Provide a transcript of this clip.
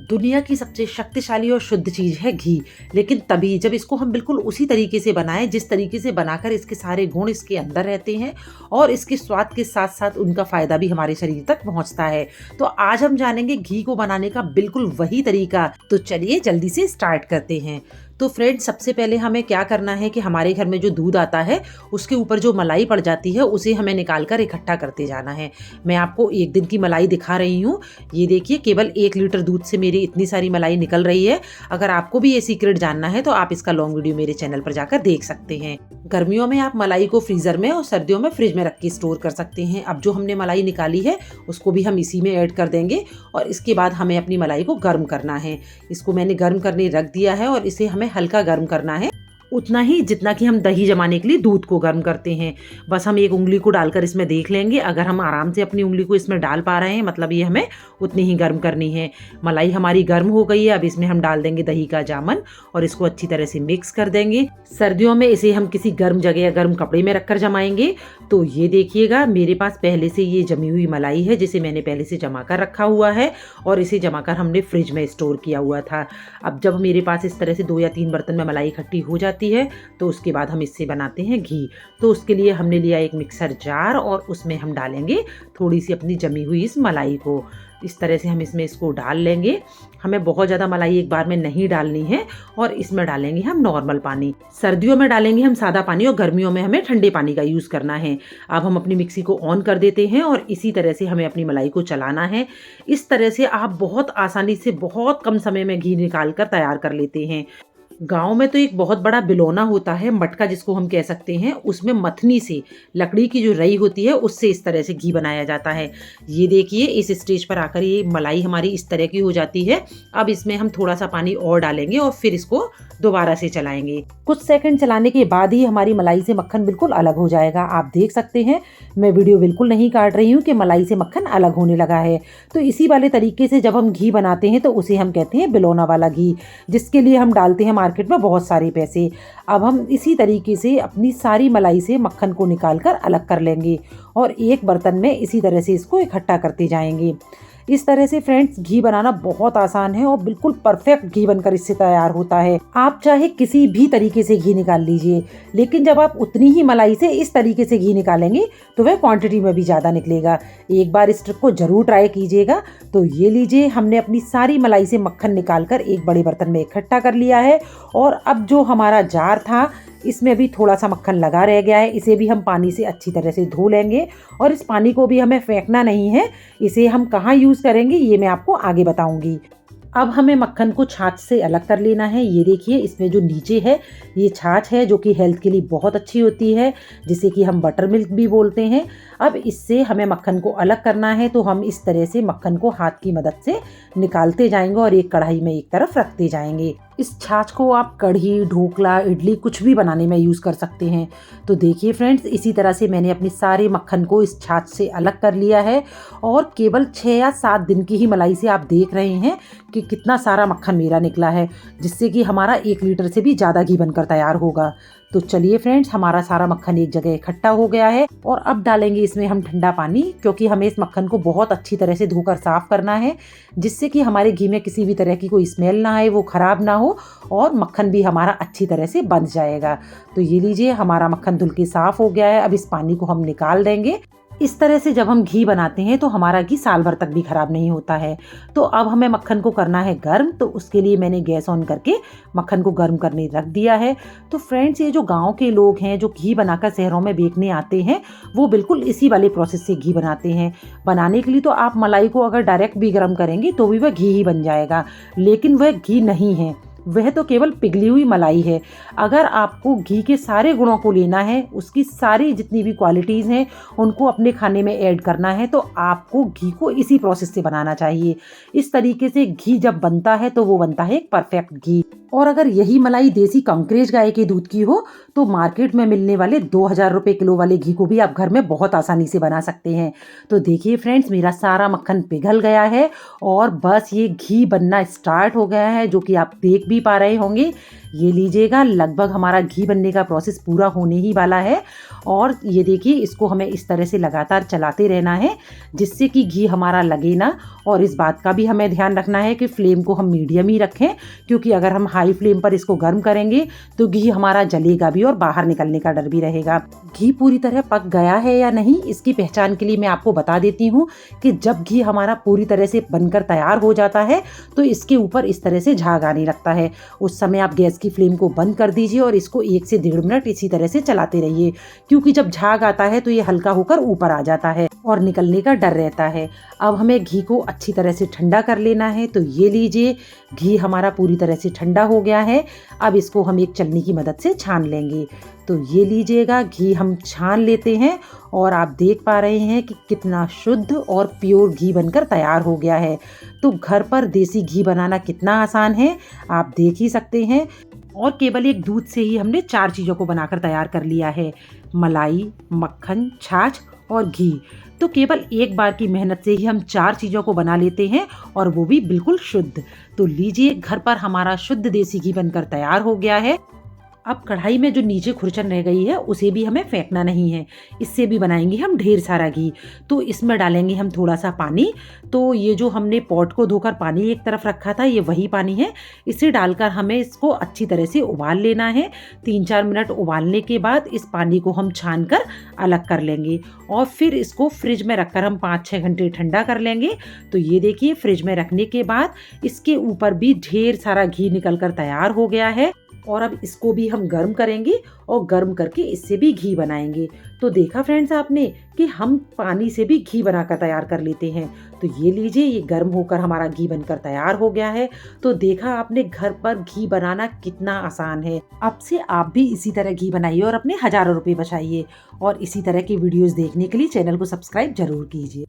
दुनिया की सबसे शक्तिशाली और शुद्ध चीज़ है घी, लेकिन तभी जब इसको हम बिल्कुल उसी तरीके से बनाएं जिस तरीके से बनाकर इसके सारे गुण इसके अंदर रहते हैं और इसके स्वाद के साथ साथ उनका फ़ायदा भी हमारे शरीर तक पहुंचता है। तो आज हम जानेंगे घी को बनाने का बिल्कुल वही तरीका। तो चलिए जल्दी से स्टार्ट करते हैं। तो फ्रेंड्स, सबसे पहले हमें क्या करना है कि हमारे घर में जो दूध आता है उसके ऊपर जो मलाई पड़ जाती है उसे हमें निकाल कर इकट्ठा करते जाना है। मैं आपको एक दिन की मलाई दिखा रही हूँ। ये देखिए, केवल 1 लीटर दूध से मेरी इतनी सारी मलाई निकल रही है। अगर आपको भी ये सीक्रेट जानना है तो आप इसका लॉन्ग वीडियो मेरे चैनल पर जाकर देख सकते हैं। गर्मियों में आप मलाई को फ्रीजर में और सर्दियों में फ्रिज में रख के स्टोर कर सकते हैं। अब जो हमने मलाई निकाली है उसको भी हम इसी में ऐड कर देंगे और इसके बाद हमें अपनी मलाई को गर्म करना है। इसको मैंने गर्म करने रख दिया है और इसे हमें हल्का गर्म करना है, उतना ही जितना कि हम दही जमाने के लिए दूध को गर्म करते हैं। बस हम एक उंगली को डालकर इसमें देख लेंगे। अगर हम आराम से अपनी उंगली को इसमें डाल पा रहे हैं मतलब ये हमें उतनी ही गर्म करनी है। मलाई हमारी गर्म हो गई है। अब इसमें हम डाल देंगे दही का जामन और इसको अच्छी तरह से मिक्स कर देंगे। सर्दियों में इसे हम किसी गर्म जगह या गर्म कपड़े में रखकर जमाएंगे। तो ये देखिएगा, मेरे पास पहले से ये जमी हुई मलाई है जिसे मैंने पहले से जमा कर रखा हुआ है और इसे जमाकर हमने फ्रिज में स्टोर किया हुआ था। अब जब मेरे पास इस तरह से 2 या 3 बर्तन में मलाई इकट्ठी हो जाती है तो उसके बाद हम इससे बनाते हैं घी। तो उसके लिए हमने लिया एक मिक्सर जार और उसमें हम डालेंगे थोड़ी सी अपनी जमी हुई इस मलाई को। इस तरह से हम इसमें इसको डाल लेंगे। हमें बहुत ज़्यादा मलाई एक बार में नहीं डालनी है और इसमें डालेंगे हम नॉर्मल पानी। सर्दियों में डालेंगे हम सादा पानी और गर्मियों में हमें ठंडे पानी का यूज़ करना है। अब हम अपनी मिक्सी को ऑन कर देते हैं और इसी तरह से हमें अपनी मलाई को चलाना है। इस तरह से आप बहुत आसानी से बहुत कम समय में घी निकाल कर तैयार कर लेते हैं। गांव में तो एक बहुत बड़ा बिलोना होता है, मटका जिसको हम कह सकते हैं, उसमें मथनी से लकड़ी की जो रई होती है उससे इस तरह से घी बनाया जाता है। ये देखिए, इस स्टेज पर आकर ये मलाई हमारी इस तरह की हो जाती है। अब इसमें हम थोड़ा सा पानी और डालेंगे और फिर इसको दोबारा से चलाएंगे। कुछ सेकंड चलाने के बाद ही हमारी मलाई से मक्खन बिल्कुल अलग हो जाएगा। आप देख सकते हैं, मैं वीडियो बिल्कुल नहीं काट रही हूँ कि मलाई से मक्खन अलग होने लगा है। तो इसी वाले तरीके से जब हम घी बनाते हैं तो उसे हम कहते हैं बिलोना वाला घी, जिसके लिए हम डालते हैं मार्केट में बहुत सारे पैसे। अब हम इसी तरीके से अपनी सारी मलाई से मक्खन को निकाल कर अलग कर लेंगे और एक बर्तन में इसी तरह से इसको इकट्ठा करते जाएंगे। इस तरह से फ्रेंड्स, घी बनाना बहुत आसान है और बिल्कुल परफेक्ट घी बनकर इससे तैयार होता है। आप चाहे किसी भी तरीके से घी निकाल लीजिए, लेकिन जब आप उतनी ही मलाई से इस तरीके से घी निकालेंगे तो वह क्वांटिटी में भी ज़्यादा निकलेगा। एक बार इस ट्रिक को जरूर ट्राई कीजिएगा। तो ये लीजिए, हमने अपनी सारी मलाई से मक्खन निकाल कर एक बड़े बर्तन में इकट्ठा कर लिया है और अब जो हमारा जार था इसमें भी थोड़ा सा मक्खन लगा रह गया है। इसे भी हम पानी से अच्छी तरह से धो लेंगे और इस पानी को भी हमें फेंकना नहीं है। इसे हम कहाँ यूज़ करेंगे ये मैं आपको आगे बताऊंगी। अब हमें मक्खन को छाछ से अलग कर लेना है। ये देखिए, इसमें जो नीचे है ये छाछ है जो कि हेल्थ के लिए बहुत अच्छी होती है, जिसे कि हम बटर मिल्क भी बोलते हैं। अब इससे हमें मक्खन को अलग करना है तो हम इस तरह से मक्खन को हाथ की मदद से निकालते जाएंगे और एक कढ़ाई में एक तरफ रखते जाएंगे। इस छाछ को आप कढ़ी, ढोकला, इडली कुछ भी बनाने में यूज़ कर सकते हैं। तो देखिए फ्रेंड्स, इसी तरह से मैंने अपने सारे मक्खन को इस छाछ से अलग कर लिया है और केवल 6 या 7 दिन की ही मलाई से आप देख रहे हैं कि कितना सारा मक्खन मेरा निकला है, जिससे कि हमारा 1 लीटर से भी ज़्यादा घी बनकर तैयार होगा। तो चलिए फ्रेंड्स, हमारा सारा मक्खन एक जगह इकट्ठा हो गया है और अब डालेंगे इसमें हम ठंडा पानी, क्योंकि हमें इस मक्खन को बहुत अच्छी तरह से धोकर साफ करना है, जिससे कि हमारे घी में किसी भी तरह की कोई स्मेल ना आए, वो खराब ना हो और मक्खन भी हमारा अच्छी तरह से बंध जाएगा। तो ये लीजिए, हमारा मक्खन धुल के साफ हो गया है। अब इस पानी को हम निकाल देंगे। इस तरह से जब हम घी बनाते हैं तो हमारा घी साल भर तक भी खराब नहीं होता है। तो अब हमें मक्खन को करना है गर्म। तो उसके लिए मैंने गैस ऑन करके मक्खन को गर्म करने रख दिया है। तो फ्रेंड्स, ये जो गांव के लोग हैं जो घी बनाकर शहरों में बेचने आते हैं, वो बिल्कुल इसी वाले प्रोसेस से घी बनाते हैं। बनाने के लिए तो आप मलाई को अगर डायरेक्ट भी गर्म करेंगे तो भी वह घी ही बन जाएगा, लेकिन वह घी नहीं है, वह तो केवल पिघली हुई मलाई है। अगर आपको घी के सारे गुणों को लेना है, उसकी सारी जितनी भी क्वालिटीज़ हैं उनको अपने खाने में ऐड करना है, तो आपको घी को इसी प्रोसेस से बनाना चाहिए। इस तरीके से घी जब बनता है तो वो बनता है एक परफेक्ट घी। और अगर यही मलाई देसी कंकरेज गाय के दूध की हो तो मार्केट में मिलने वाले 2000 रुपये किलो वाले घी को भी आप घर में बहुत आसानी से बना सकते हैं। तो देखिए फ्रेंड्स, मेरा सारा मक्खन पिघल गया है और बस ये घी बनना स्टार्ट हो गया है, जो कि आप देख भी पा रहे होंगे। ये लीजिएगा, लगभग हमारा घी बनने का प्रोसेस पूरा होने ही वाला है। और ये देखिए, इसको हमें इस तरह से लगातार चलाते रहना है जिससे कि घी हमारा लगे ना। और इस बात का भी हमें ध्यान रखना है कि फ्लेम को हम मीडियम ही रखें, क्योंकि अगर हम हाई फ्लेम पर इसको गर्म करेंगे तो घी हमारा जलेगा भी और बाहर निकलने का डर भी रहेगा। घी पूरी तरह पक गया है या नहीं, इसकी पहचान के लिए मैं आपको बता देती हूँ कि जब घी हमारा पूरी तरह से बनकर तैयार हो जाता है तो इसके ऊपर इस तरह से झाग आने लगता है। उस समय आप गैस की फ्लेम को बंद कर दीजिए और इसको 1 से 1.5 मिनट इसी तरह से चलाते रहिए, क्योंकि जब झाग आता है तो ये हल्का होकर ऊपर आ जाता है और निकलने का डर रहता है। अब हमें घी को अच्छी तरह से ठंडा कर लेना है। तो ये लीजिए, घी हमारा पूरी तरह से ठंडा हो गया है। अब इसको हम एक छलनी की मदद से छान लेंगे। तो ये लीजिएगा, घी हम छान लेते हैं और आप देख पा रहे हैं कि कितना शुद्ध और प्योर घी बनकर तैयार हो गया है। तो घर पर देसी घी बनाना कितना आसान है आप देख ही सकते हैं। और केवल एक दूध से ही हमने 4 चीज़ों को बनाकर तैयार कर लिया है: मलाई, मक्खन, छाछ और घी। तो केवल एक बार की मेहनत से ही हम 4 चीज़ों को बना लेते हैं, और वो भी बिल्कुल शुद्ध। तो लीजिए, घर पर हमारा शुद्ध देसी घी बनकर तैयार हो गया है। अब कढ़ाई में जो नीचे खुरचन रह गई है उसे भी हमें फेंकना नहीं है, इससे भी बनाएंगे हम ढेर सारा घी। तो इसमें डालेंगे हम थोड़ा सा पानी। तो ये जो हमने पॉट को धोकर पानी एक तरफ रखा था, ये वही पानी है। इसे डालकर हमें इसको अच्छी तरह से उबाल लेना है। 3-4 मिनट उबालने के बाद इस पानी को हम छान कर अलग कर लेंगे और फिर इसको फ्रिज में रखकर हम 5-6 घंटे ठंडा कर लेंगे। तो ये देखिए, फ्रिज में रखने के बाद इसके ऊपर भी ढेर सारा घी निकल कर तैयार हो गया है। और अब इसको भी हम गर्म करेंगे और गर्म करके इससे भी घी बनाएंगे। तो देखा फ्रेंड्स आपने कि हम पानी से भी घी बनाकर तैयार कर लेते हैं। तो ये लीजिए, ये गर्म होकर हमारा घी बनकर तैयार हो गया है। तो देखा आपने, घर पर घी बनाना कितना आसान है। अब से आप भी इसी तरह घी बनाइए और अपने हज़ारों रुपए बचाइए। और इसी तरह की वीडियोस देखने के लिए चैनल को सब्सक्राइब जरूर कीजिए।